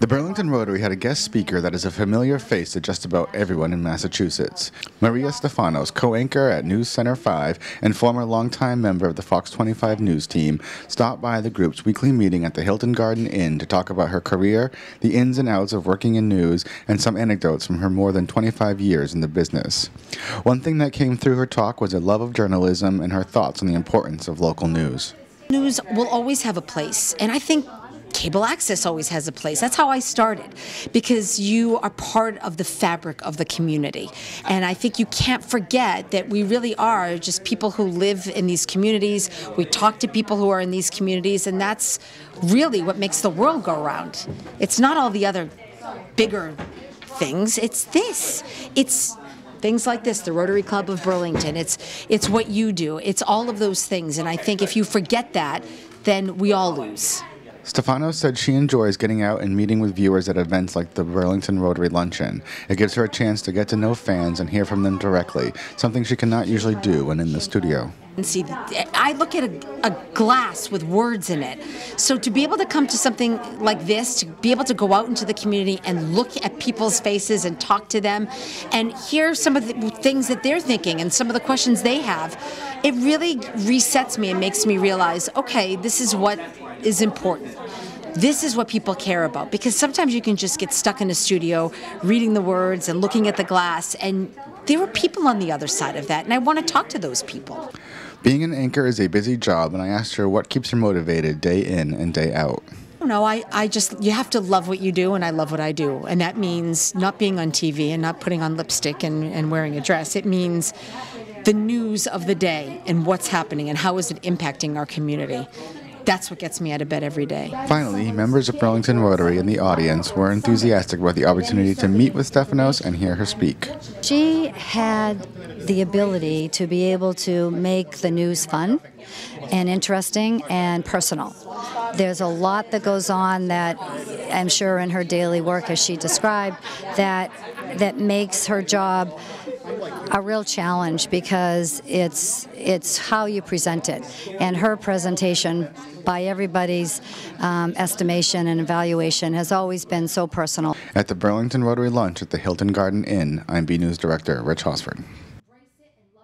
The Burlington Rotary had a guest speaker that is a familiar face to just about everyone in Massachusetts. Maria Stephanos, co-anchor at NewsCenter 5 and former longtime member of the Fox 25 News team, stopped by the group's weekly meeting at the Hilton Garden Inn to talk about her career, the ins and outs of working in news, and some anecdotes from her more than 25 years in the business. One thing that came through her talk was a love of journalism and her thoughts on the importance of local news. News will always have a place, and I think cable access always has a place. That's how I started, because you are part of the fabric of the community. And I think you can't forget that we really are just people who live in these communities. We talk to people who are in these communities, and that's really what makes the world go round. It's not all the other bigger things. It's this. It's things like this, the Rotary Club of Burlington. It's what you do. It's all of those things. And I think if you forget that, then we all lose. Stephanos said she enjoys getting out and meeting with viewers at events like the Burlington Rotary Luncheon. It gives her a chance to get to know fans and hear from them directly, something she cannot usually do when in the studio. And see, I look at a glass with words in it. So to be able to come to something like this, to be able to go out into the community and look at people's faces and talk to them and hear some of the things that they're thinking and some of the questions they have, it really resets me and makes me realize, okay, this is what is important. This is what people care about, because sometimes you can just get stuck in a studio reading the words and looking at the glass, and there are people on the other side of that, and I want to talk to those people. Being an anchor is a busy job, and I asked her what keeps her motivated day in and day out. No, you have to love what you do, and I love what I do. And that means not being on TV and not putting on lipstick and wearing a dress. It means the news of the day and what's happening and how is it impacting our community. That's what gets me out of bed every day. Finally, members of Burlington Rotary and the audience were enthusiastic about the opportunity to meet with Stephanos and hear her speak. She had the ability to be able to make the news fun and interesting and personal. There's a lot that goes on that I'm sure in her daily work, as she described, that makes her job a real challenge, because it's how you present it. And her presentation, by everybody's estimation and evaluation, has always been so personal. At the Burlington Rotary Lunch at the Hilton Garden Inn, I'm BNEWS Director Rich Hosford.